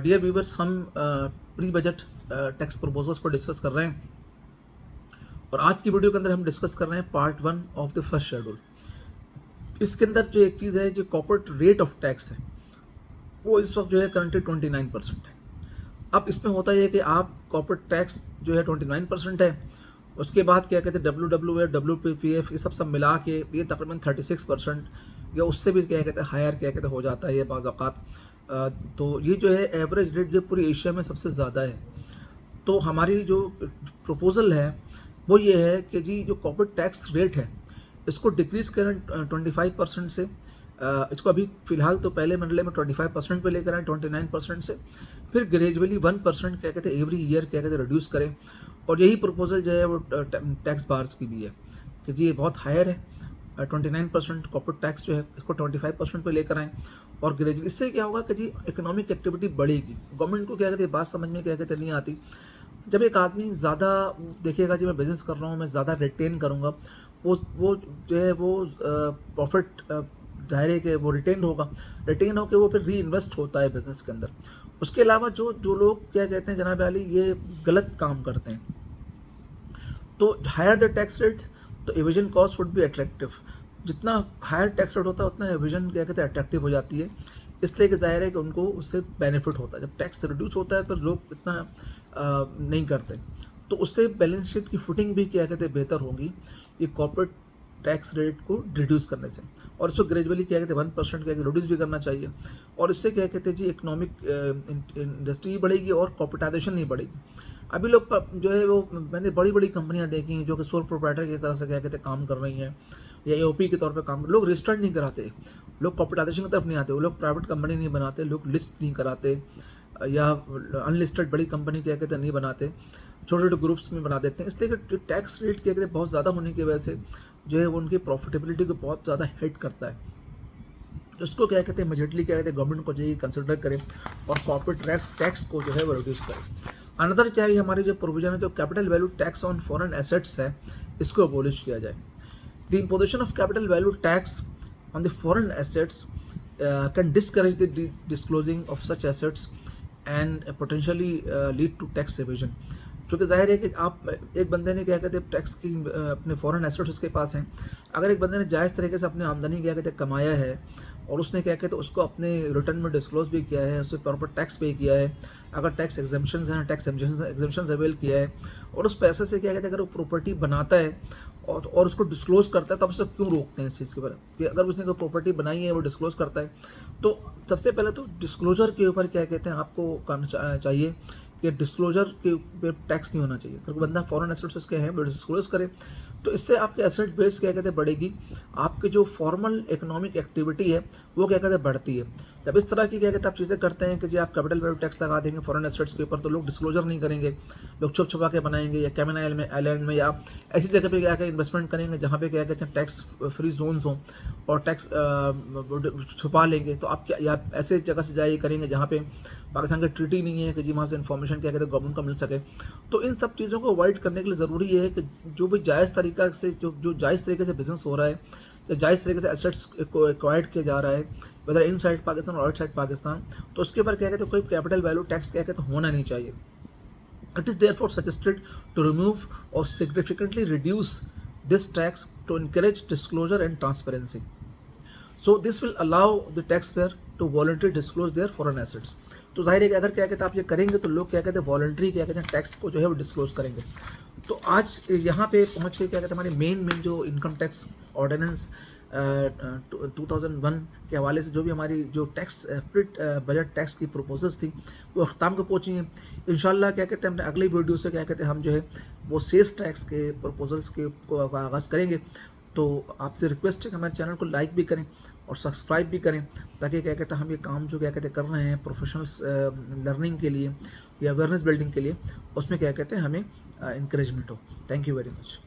Dear viewers, हम pre budget tax proposals पर discuss कर रहे हैं और आज की वीडियो के अंदर हम डिस्कस कर रहे हैं part 1 of the first schedule. इसके अंदर जो एक चीज़ है, जो कॉर्पोरेट रेट ऑफ टैक्स है, वो इस वक्त जो है करंटली 29% है। अब इसमें होता है कि आप कॉर्पोरेट टैक्स जो है 29% है, उसके बाद क्या कहते हैं WWF, WPPF ये सब मिला के ये तकरीबन 36% या उससे भी क्या कहते हैं हायर क्या कहते हो जाता है ये बाज़ औक़ात। तो ये जो है एवरेज रेट जो पूरी एशिया में सबसे ज़्यादा है। तो हमारी जो प्रपोज़ल है वो ये है कि जी जो कॉर्पोरेट टैक्स रेट है इसको डिक्रीज़ करें 25% से। इसको अभी फ़िलहाल तो पहले मरले में 25% पे लेकर आए 29% से, फिर ग्रेजुअली 1% क्या कहते हैं एवरी ईयर क्या कहते हैं रिड्यूस करें। और यही प्रपोजल जो है वो टैक्स बार्स की भी है कि जी ये बहुत हायर है। 29% कॉर्पोरेट टैक्स जो है इसको 25% पे लेकर आएँ और ग्रेजुअली इससे क्या होगा कि जी इकोनॉमिक एक्टिविटी बढ़ेगी। गवर्नमेंट को क्या कहते हैं बात समझ में क्या कहते नहीं आती। जब एक आदमी ज़्यादा देखेगा जी मैं बिज़नेस कर रहा हूँ, मैं ज़्यादा रिटेन करूँगा, वो जो है वो प्रॉफिट दायरे के वो रिटेन होकर वो फिर री इन्वेस्ट होता है बिज़नेस के अंदर। उसके अलावा जो लोग क्या कहते हैं जनाब अली ये गलत काम करते हैं, तो हायर द टैक्स रेट तो Avision cost would be attractive. जितना हायर टैक्स रेट होता है उतना एविजन क्या कहते हैं अट्रैक्टिव हो जाती है, इसलिए कि जाहिर है कि उनको उससे बेनिफिट होता है। जब टैक्स रिड्यूस होता है तो लोग इतना नहीं करते, तो उससे बैलेंस शीट की फुटिंग भी क्या कहते हैं बेहतर होगी ये कॉर्पोरेट टैक्स रेट को रिड्यूस करने से। और इसको ग्रेजुअली क्या कहते हैं 1% क्या रिड्यूस भी करना चाहिए। और इससे क्या कहते हैं जी इकोनॉमिक इंडस्ट्री बढ़ेगी और कॉर्पोरेटाइजेशन नहीं बढ़ेगी। अभी लोग जो है वो मैंने बड़ी बड़ी कंपनियां देखी हैं जो कि सोल प्रोप्राइटर की तरह से क्या कहते हैं काम कर रही हैं या AOP के तौर पे काम। लोग रजिस्टर्ड नहीं कराते, लोग कॉर्पोरेटाइजेशन की तरफ नहीं आते, वो लोग प्राइवेट कंपनी नहीं बनाते, लोग लिस्ट नहीं कराते या अनलिस्टेड बड़ी कंपनी क्या कहते हैं नहीं बनाते, छोटे छोटे ग्रुप्स में बना देते हैं। इसलिए कि टैक्स रेट क्या कहते हैं बहुत ज़्यादा होने की वजह से जो है वो उनकी प्रॉफिटेबिलिटी को बहुत ज़्यादा हिट करता है। उसको क्या कहते हैं इमीडिएटली क्या कहते हैं गवर्नमेंट को चाहिए कंसिडर करें और कॉर्पोरेट टैक्स को जो है वो रिड्यूस करें। अनदर क्या है हमारी जो प्रोविजन है जो capital value tax on foreign assets है, इसको अबॉलिश किया जाए। The imposition of capital value tax on the foreign assets can discourage the disclosing of such assets and potentially lead to tax evasion. क्योंकि जाहिर है कि आप एक बंदे ने क्या कहते हैं टैक्स की अपने फॉरेन एसेट्स उसके पास हैं, अगर एक बंदे ने जायज़ तरीके से अपनी आमदनी क्या कहते हैं कमाया है और उसने क्या कहते हैं उसको अपने रिटर्न में डिस्क्लोज भी किया है, उसने प्रॉपर टैक्स पे किया है, अगर टैक्स एग्जेम्पशंस हैं टैक्स एग्जेम्पशंस अवेल किया है और उस पैसे से क्या कहते हैं अगर वो प्रॉपर्टी बनाता है और उसको डिस्क्लोज करता है, तब उसको क्यों रोकते हैं इस चीज़ के ऊपर कि अगर उसने कोई प्रॉपर्टी बनाई है वो डिस्क्लोज करता है। तो सबसे पहले तो डिस्क्लोजर के ऊपर क्या कहते हैं आपको करना चाहिए कि डिस्क्लोजर के ऊपर टैक्स नहीं होना चाहिए। अगर बंदा फॉरेन एसेट्स उसके हैं वो डिस्क्लोज करे तो इससे आपके एसेट बेस क्या कहते हैं बढ़ेगी, आपकी जो फॉर्मल इकोनॉमिक एक्टिविटी है वो क्या कहते हैं बढ़ती है। जब इस तरह की क्या कहते हैं आप चीज़ें करते हैं कि जी आप कैपिटल वैल्यू टैक्स लगा देंगे फॉरेन एसेट्स के ऊपर, तो लोग डिस्क्लोजर नहीं करेंगे, लोग छुप छुपा के बनाएंगे या कैमन आइलैंड में या ऐसी जगह पे क्या कहते हैं इन्वेस्टमेंट करेंगे जहाँ पे क्या कहते हैं टैक्स फ्री जोन्स हों और टैक्स छुपा लेंगे। तो आप क्या या ऐसे जगह से जाइए करेंगे जहाँ पे पाकिस्तान की ट्रीटी नहीं है कि जी वहाँ से इन्फॉर्मेशन क्या कहते हैं गवर्नमेंट को मिल सके। तो इन सब चीज़ों को अवॉइड करने के लिए ज़रूरी है कि जो भी जायज़ तरीका से जो जायज़ तरीके से बिजनेस हो रहा है या जायज़ तरीके से एसेट्स को एक्वायर्ड किया जा रहा है वेदर इन साइड पाकिस्तान और आउटसाइड पाकिस्तान, तो उसके ऊपर क्या कहते हैं कोई कैपिटल वैल्यू टैक्स क्या कहते हैं होना नहीं चाहिए। It is therefore suggested to remove or significantly reduce this tax to encourage disclosure and transparency. So this will allow the taxpayer to voluntarily disclose their foreign assets। तो जाहिर है कि अगर क्या कहते हैं आप ये करेंगे तो लोग क्या कहते हैं वॉलंटरी क्या कहते हैं टैक्स को जो है वो डिस्क्लोज करेंगे। तो आज यहाँ पे पहुँच के क्या कहते हैं हमारी मेन जो इनकम टैक्स ऑर्डिनेंस 2001 के हवाले से जो भी हमारी जो टैक्स बजट टैक्स की प्रपोजल्स थी वो अख्ताम को पहुँची हैं। इंशाल्लाह क्या कहते हैं अपने अगली वीडियो से क्या कहते हैं हम जो है वो सेल्स टैक्स के प्रपोजल्स के को आगाज़ करेंगे। तो आपसे रिक्वेस्ट है कि हमारे चैनल को लाइक भी करें और सब्सक्राइब भी करें ताकि क्या कहते हैं हम ये काम जो क्या कहते हैं कर रहे हैं प्रोफेशनल लर्निंग के लिए या अवेयरनेस बिल्डिंग के लिए, उसमें क्या कहते हैं हमें इंकरेजमेंट हो। Thank you very much.